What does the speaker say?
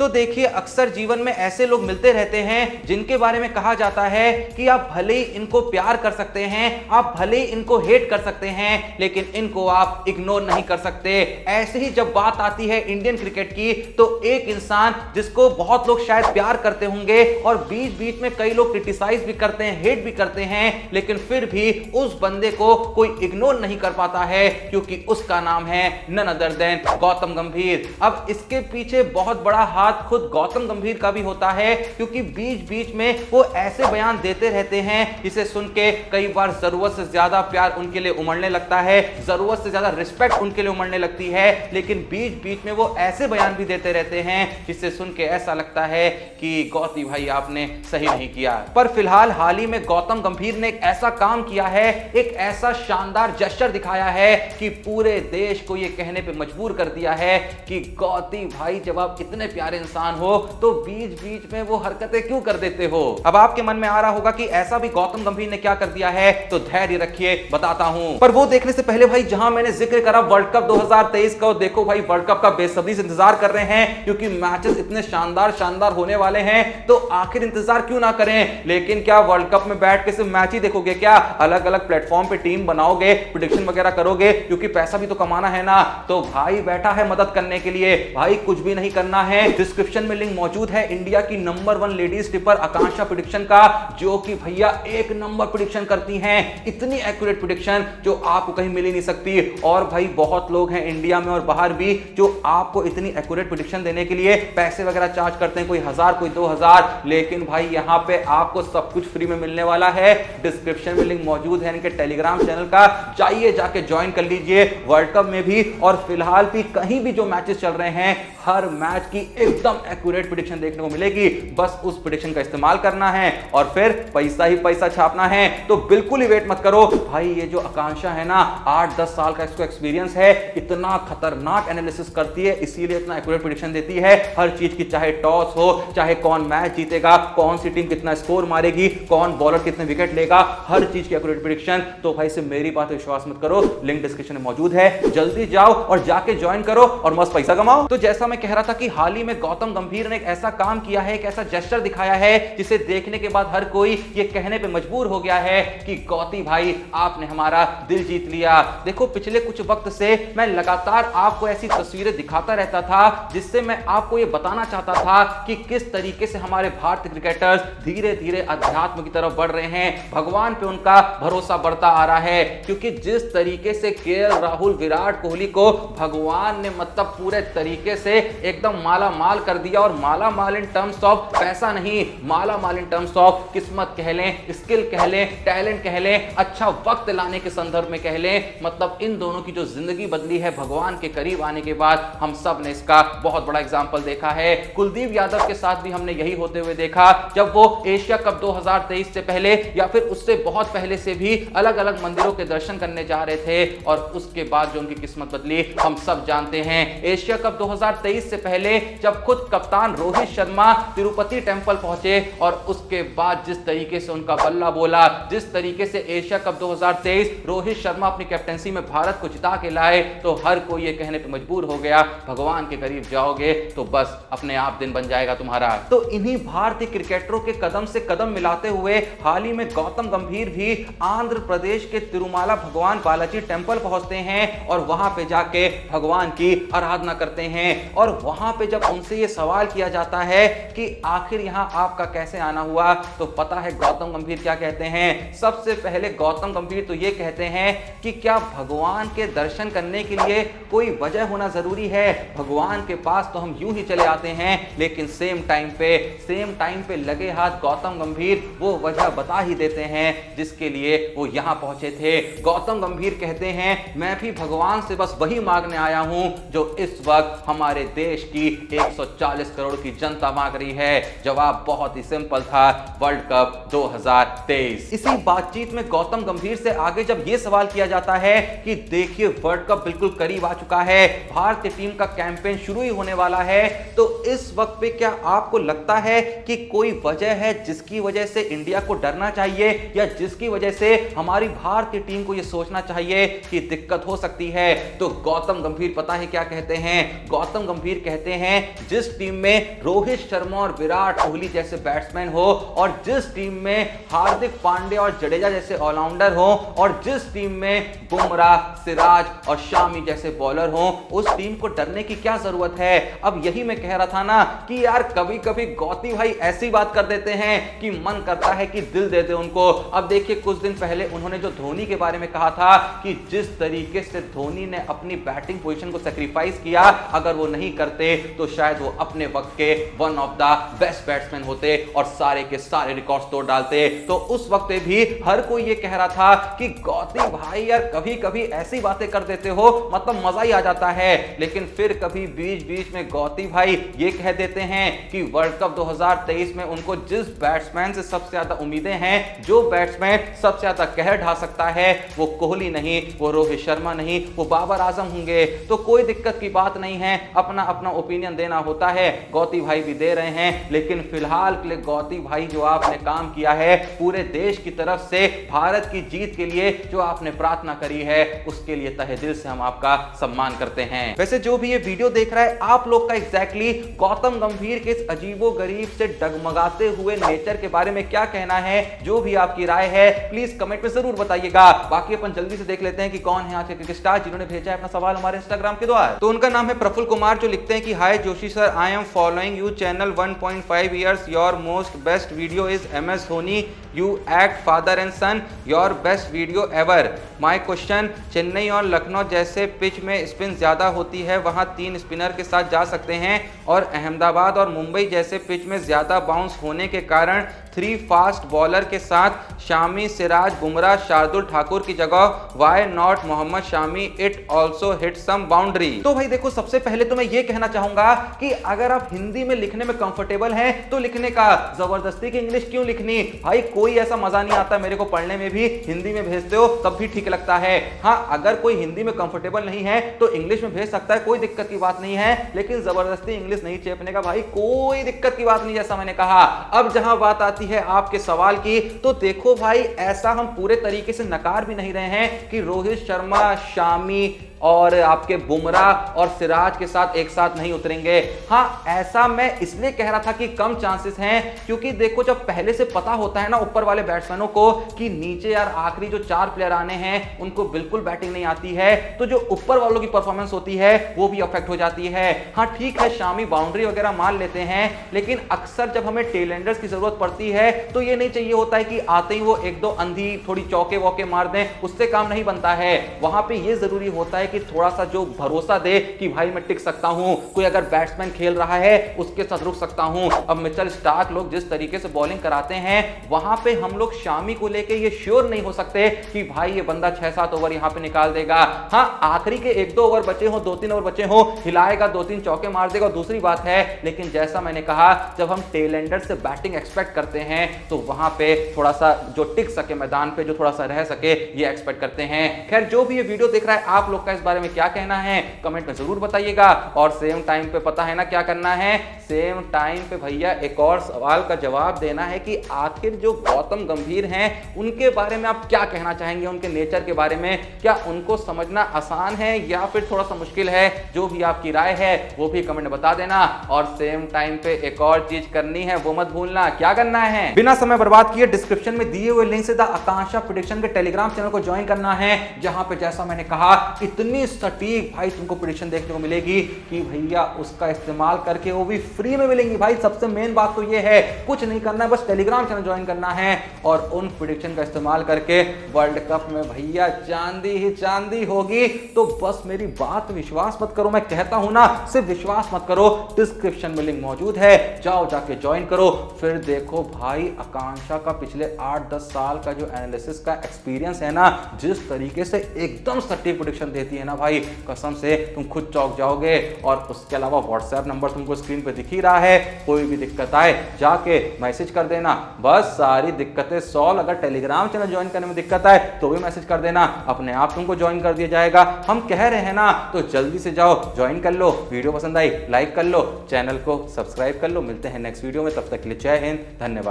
तो देखिए, अक्सर जीवन में ऐसे लोग मिलते रहते हैं जिनके बारे में कहा जाता है कि आप भले ही इनको प्यार कर सकते हैं, आप भले ही इनको हेट कर सकते हैं, लेकिन इनको आप इग्नोर नहीं कर सकते। ऐसे ही जब बात आती है इंडियन क्रिकेट की, तो एक इंसान जिसको बहुत लोग शायद प्यार करते होंगे और बीच बीच में कई लोग क्रिटिसाइज भी करते हैं, हेट भी करते हैं, लेकिन फिर भी उस बंदे को कोई इग्नोर नहीं कर पाता है, क्योंकि उसका नाम है नन अदर देन गौतम गंभीर। अब इसके पीछे बहुत बड़ा हाथ खुद गौतम गंभीर का भी होता है, क्योंकि बीच बीच में वो ऐसे बयान देते रहते हैं जिसे सुन के कई बार जरूरत से ज्यादा प्यार उनके लिए उमड़ने लगता है, जरूरत से ज्यादा रिस्पेक्ट उनके लिए उमड़ने लगती है, लेकिन बीच बीच में वो ऐसे बयान भी देते रहते हैं जिसे सुन के ऐसा लगता है कि गौती भाई आपने सही नहीं किया। पर फिलहाल हाल ही में गौतम गंभीर ने एक ऐसा काम किया है, एक ऐसा शानदार जेस्चर दिखाया है कि पूरे देश को यह कहने पे मजबूर कर दिया है कि गौती भाई, जब आप इतने प्यारे इंसान हो तो बीच बीच में वो हरकतें क्यों कर देते हो। अब आपके मन में आ रहा होगा कि ऐसा भी गौतम गंभीर ने क्या कर दिया है, तो धैर्य रखिए, बताता हूं। पर वो देखने से पहले भाई, जहां मैंने जिक्र करा वर्ल्ड कप 2023 का, देखो भाई, वर्ल्ड कप का बेसब्री से इंतजार कर रहे हैं, क्योंकि मैचेस इतने शानदार शानदार होने वाले हैं, तो आखिर इंतजार क्यों ना करें। लेकिन क्या वर्ल्ड कप में बैठ के सिर्फ मैच ही देखोगे क्या? अलग अलग प्लेटफॉर्म पे टीम बनाओगे, प्रेडिक्शन वगैरह करोगे, क्योंकि पैसा भी तो कमाना है ना। तो भाई बैठा है मदद करने के लिए, भाई कुछ भी नहीं करना है। डिस्क्रिप्शन में लिंक मौजूद है इंडिया की नंबर 1 लेडीज टिपर आकांक्षा प्रेडिक्शन का, जो कि भैया एक नंबर प्रेडिक्शन करती हैं, इतनी एक्यूरेट प्रेडिक्शन जो आपको कहीं मिल ही नहीं सकती। और भाई बहुत लोग हैं इंडिया में और बाहर भी जो आपको इतनी एक्यूरेट प्रेडिक्शन देने के लिए पैसे वगैरह चार्ज करते हैं, कोई 1000 कोई 2000, लेकिन भाई यहां पे आपको सब कुछ फ्री में मिलने वाला है। डिस्क्रिप्शन में लिंक मौजूद है इनके टेलीग्राम चैनल का, जाइए जाके ज्वाइन कर लीजिए। वर्ल्ड कप में भी और फिलहाल भी कहीं भी जो मैचेस चल रहे हैं, हर मैच की एकदम एक्यूरेट प्रेडिक्शन देखने को मिलेगी। बस उस प्रेडिक्शन का इस्तेमाल करना है और फिर पैसा ही पैसा छापना है। तो बिल्कुल ही वेट मत करो भाई, ये जो आकांक्षा है ना, 8-10 साल का इसको एक्सपीरियंस है, इतना खतरनाक एनालिसिस करती है, इसीलिए इतना एक्यूरेट प्रेडिक्शन देती है हर चीज की, चाहे टॉस हो, चाहे कौन मैच जीतेगा, कौन सी टीम कितना स्कोर मारेगी, कौन बॉलर कितने विकेट लेगा, हर चीज की एक्यूरेट प्रेडिक्शन। तो भाई से मेरी बात विश्वास मत करो, लिंक डिस्क्रिप्शन में मौजूद है, जल्दी जाओ और जाके ज्वाइन करो और मस्त पैसा कमाओ। तो जैसा मैं कह रहा था कि हाल ही में गौतम गंभीर ने एक ऐसा काम किया है, एक ऐसा जेस्चर दिखाया है, जिसे देखने के बाद हर कोई ये कहने पे मजबूर हो गया है कि गौती भाई आपने हमारा दिल जीत लिया। देखो, पिछले कुछ वक्त से मैं लगातार आपको ऐसी तस्वीरें दिखाता रहता था जिससे मैं आपको ये बताना चाहता था कि किस तरीके से हमारे भारतीय क्रिकेटर्स धीरे धीरे अध्यात्म की तरफ बढ़ रहे हैं, भगवान पे उनका भरोसा बढ़ता आ रहा है। क्योंकि जिस तरीके से केएल राहुल, विराट कोहली को भगवान ने मतलब पूरे तरीके से एकदम माला माल कर दिया, और माला माल इन टर्म्स ऑफ पैसा नहीं, माला माल इन टर्म्स ऑफ किस्मत कह लें, स्किल कह लें, टैलेंट कह लें, अच्छा वक्त लाने के संदर्भ में कह लें, मतलब इन दोनों की जो जिंदगी बदली है भगवान के करीब आने के बाद, हम सब ने इसका बहुत बड़ा एग्जांपल देखा है। कुलदीप यादव के साथ भी हमने यही होते हुए देखा, जब वो एशिया कप 2023 से पहले या फिर उससे बहुत पहले से भी अलग अलग मंदिरों के दर्शन करने जा रहे थे, और उसके बाद जो उनकी किस्मत बदली हम सब जानते हैं। एशिया कप 2023 से पहले जब खुद कप्तान रोहित शर्मा तिरुपति टेंपल पहुंचे, और उसके बाद जिस तरीके से उनका बल्ला बोला, जिस तरीके से एशिया कप 2023 रोहित शर्मा अपनी कैप्टनसी में भारत को जिता के लाए, तो हर कोई ये कहने पे मजबूर हो गया, भगवान के करीब जाओगे तो बस अपने आप दिन बन जाएगा तुम्हारा। तो इन्हीं भारतीय क्रिकेटरों के कदम से कदम मिलाते हुए हाल ही में गौतम गंभीर भी आंध्र प्रदेश के तिरुमाला भगवान बालाजी टेंपल पहुंचते हैं, और वहां पे जाके भगवान की आराधना करते हैं। और वहां पे जब उनसे ये सवाल किया जाता है कि आखिर यहां आपका कैसे आना हुआ, तो पता है गौतम गंभीर क्या कहते हैं? सबसे पहले गौतम गंभीर तो ये कहते हैं कि क्या भगवान के दर्शन करने के लिए कोई वजह होना जरूरी है? भगवान के पास तो हम यूं ही चले आते हैं, लेकिन सेम टाइम पे लगे हाथ गौतम गंभीर वो वजह बता ही देते हैं जिसके लिए वो यहां पहुंचे थे। गौतम गंभीर कहते हैं, मैं भी भगवान से बस वही मांगने आया हूं जो इस वक्त हमारे देश की 140 करोड़ की जनता मांग रही है। जवाब बहुत ही सिंपल था, वर्ल्ड कप 2023। इसी बातचीत में गौतम गंभीर से आगे जब यह सवाल किया जाता है कि देखिए वर्ल्ड कप बिल्कुल करीब आ चुका है, भारतीय टीम का कैंपेन शुरू ही होने वाला है, तो इस वक्त पे क्या आपको लगता है कि कोई वजह है जिसकी वजह से इंडिया को डरना चाहिए, या जिसकी वजह से हमारी भारतीय टीम को यह सोचना चाहिए कि दिक्कत हो सकती है? तो गौतम गंभीर पता है क्या कहते हैं? गौतम गंभीर कहते हैं, जिस टीम में रोहित शर्मा और विराट कोहली जैसे बैट्समैन हो, और जिस टीम में हार्दिक पांड्या और जडेजा जैसे ऑलराउंडर हो, और जिस टीम में बुमराह, सिराज और शामी जैसे बॉलर हो, उस टीम को डरने की क्या जरूरत है। अब यही मैं कह रहा था ना कि यार कभी कभी गौती भाई ऐसी बात कर देते हैं कि मन करता है कि दिल दे दे उनको। अब देखिए कुछ दिन पहले उन्होंने जो धोनी के बारे में कहा था कि जिस तरीके से धोनी ने अपनी बैटिंग पोजीशन को सैक्रिफाइस किया, अगर वो नहीं करते तो शायद वो अपने वक्त के one of the best batsman होते और सारे के सारे रिकॉर्ड्स तोड़ डालते। तो उस वक्त भी हर कोई ये कह रहा था कि गौती भाई यार कभी कभी ऐसी बातें कर देते हो, मतलब मजा ही आ जाता है। लेकिन फिर कभी बीच बीच में गौती भाई ये कह देते हैं कि वर्ल्ड कप 2023 में उनको जिस बैट्समैन से सबसे ज्यादा उम्मीदें हैं, जो बैट्समैन सबसे ज्यादा कहर ढा सकता है, वो कोहली नहीं, वो रोहित शर्मा नहीं, वो बाबर आजम होंगे। तो कोई दिक्कत की बात नहीं है, अपना अपना ओपिनियन देना होता है, गौती भाई भी दे रहे हैं। लेकिन फिलहाल के लिए गौती भाई जो आपने काम किया है पूरे देश की तरफ से, भारत की जीत के लिए जो आपने प्रार्थना करी है, उसके लिए तहे दिल से हम आपका सम्मान करते हैं। वैसे जो भी ये वीडियो देख रहा है, आप लोग का एग्जैक्टली गौतम गंभीर के इस अजीबो गरीब से डगमगाते हुए नेचर के बारे में क्या कहना है, जो भी आपकी राय है प्लीज कमेंट में जरूर बताइएगा। बाकी अपन जल्दी से देख लेते हैं कि कौन है आज के क्रिकेट स्टार जिन्होंने भेजा है अपना सवाल हमारे इंस्टाग्राम के द्वारा। तो उनका नाम है प्रफुल्ल कुमार, जो लिखते हैं कि hi Joshi sir, I am following you channel 1.5 years, your most best video is MS Dhoni, you act father and son, your best video ever. My question, Chennai और लखनऊ जैसे पिच में स्पिन ज्यादा होती है, वहां 3 स्पिनर के साथ जा सकते हैं, और अहमदाबाद और मुंबई जैसे पिच में ज्यादा बाउंस होने के कारण 3 फास्ट बॉलर के साथ शामी, सिराज, बुमराह, शार्दुल ठाकुर की जगह why not Mohammed Shami, it also hit some boundary. तो भाई देखो, सबसे पहले तो मैं ये कहना चाहूंगा कि अगर आप हिंदी में लिखने में कंफर्टेबल हैं तो लिखने का, जबरदस्ती की इंग्लिश क्यों लिखनी भाई, कोई ऐसा मजा नहीं आता मेरे को पढ़ने में भी, हिंदी में भेजते हो तब भी ठीक लगता है। हाँ, अगर कोई हिंदी में कंफर्टेबल नहीं है तो इंग्लिश में भेज सकता है, कोई दिक्कत की बात नहीं है, लेकिन जबरदस्ती इंग्लिश नहीं चेपने का भाई कोई दिक्कत की बात नहीं, जैसा मैंने कहा। अब जहां बात आती है आपके सवाल की, तो देखो भाई ऐसा हम पूरे तरीके से नकार भी नहीं रहे हैं कि रोहित शर्मा, शामी और आपके बुमराह और सिराज के साथ एक साथ नहीं उतरेंगे। हाँ, ऐसा मैं इसलिए कह रहा था कि कम चांसेस हैं, क्योंकि देखो जब पहले से पता होता है ना ऊपर वाले बैट्समैनों को कि नीचे यार आखिरी जो 4 प्लेयर आने हैं उनको बिल्कुल बैटिंग नहीं आती है, तो जो ऊपर वालों की परफॉर्मेंस होती है वो भी अफेक्ट हो जाती है। हाँ ठीक है, शामी बाउंड्री वगैरह मान लेते हैं, लेकिन अक्सर जब हमें टेलेंडर्स की जरूरत पड़ती है तो ये नहीं चाहिए होता है कि आते ही वो 1-2 अंधी थोड़ी चौके वौके मार दें, उससे काम नहीं बनता है। वहां पे ये जरूरी होता है कि थोड़ा सा जो भरोसा दे कि भाई मैं टिक सकता हूं, कोई अगर बैट्समैन खेल रहा है उसके साथ रुक सकता हूं। अब मिचेल स्टार्क लोग जिस तरीके से बॉलिंग कराते हैं, वहां पे हम लोग शामी को लेके ये श्योर नहीं हो सकते कि भाई ये बंदा 6-7 ओवर यहां पे निकाल देगा। हाँ, आखिरी के 1-2 ओवर बचे हो, 2-3 ओवर बचे हो, हिलाएगा, 2-3 चौके मार देगा, दूसरी बात है। लेकिन जैसा मैंने कहा, जब हम टेलेंडर से बैटिंग एक्सपेक्ट करते हैं तो वहां पे थोड़ा सा जो टिक सके मैदान पे, जो थोड़ा सा रह सके, ये एक्सपेक्ट करते हैं। खैर, जो भी ये वीडियो देख रहा है, आप लोग का इस बारे में क्या कहना है कमेंट में जरूर बताइएगा। और सेम टाइम पे पता है ना क्या करना है, सेम टाइम पे भैया एक और सवाल का जवाब देना है कि आखिर जो गौतम गंभीर हैं उनके बारे में आप क्या कहना चाहेंगे, उनके नेचर के बारे में, क्या उनको समझना आसान है या फिर थोड़ा सा मुश्किल है। जो भी आपकी राय है वो भी कमेंट में बता देना। और सेम टाइम पे एक और चीज करनी है, वो मत भूलना, क्या करना है, बिना समय बर्बाद किए डिस्क्रिप्शन में दिए हुए लिंक से द आकांक्षा प्रेडिक्शन के टेलीग्राम चैनल को ज्वाइन करना है, जहां पे जैसा मैंने कहा इतनी सटीक भाई तुमको प्रेडिक्शन देखने को मिलेगी कि भैया उसका इस्तेमाल करके वो भी फ्री में मिलेंगी। भाई सबसे मेन बात तो ये है, कुछ नहीं करना है, बस टेलीग्राम चैनल ज्वाइन करना है और उन प्रेडिक्शन का इस्तेमाल करके वर्ल्ड कप में भैया चांदी ही चांदी होगी। तो बस मेरी बात विश्वास मत करो, मैं कहता हूं ना, सिर्फ विश्वास मत करो, डिस्क्रिप्शन में लिंक मौजूद है, जाओ जाके ज्वाइन करो। फिर देखो भाई, आकांक्षा का पिछले 8-10 साल का जो एनालिसिस का एक्सपीरियंस है ना, जिस तरीके से एकदम सटीक प्रेडिक्शन देती है ना भाई, कसम से तुम खुद चौंक जाओगे। और उसके अलावा व्हाट्सएप नंबर तुमको स्क्रीन पे दिख ही रहा है, कोई भी दिक्कत आए जाके मैसेज कर देना, बस सारी दिक्कतें सॉल्व। अगर टेलीग्राम चैनल ज्वाइन करने में दिक्कत आए तो भी मैसेज कर देना, अपने आप तुमको ज्वाइन कर दिया जाएगा। हम कह रहे हैं ना, तो जल्दी से जाओ ज्वाइन कर लो। वीडियो पसंद आई लाइक कर लो, चैनल को सब्सक्राइब कर लो। मिलते हैं नेक्स्ट वीडियो में, तब तक के लिए जय हिंद, धन्यवाद।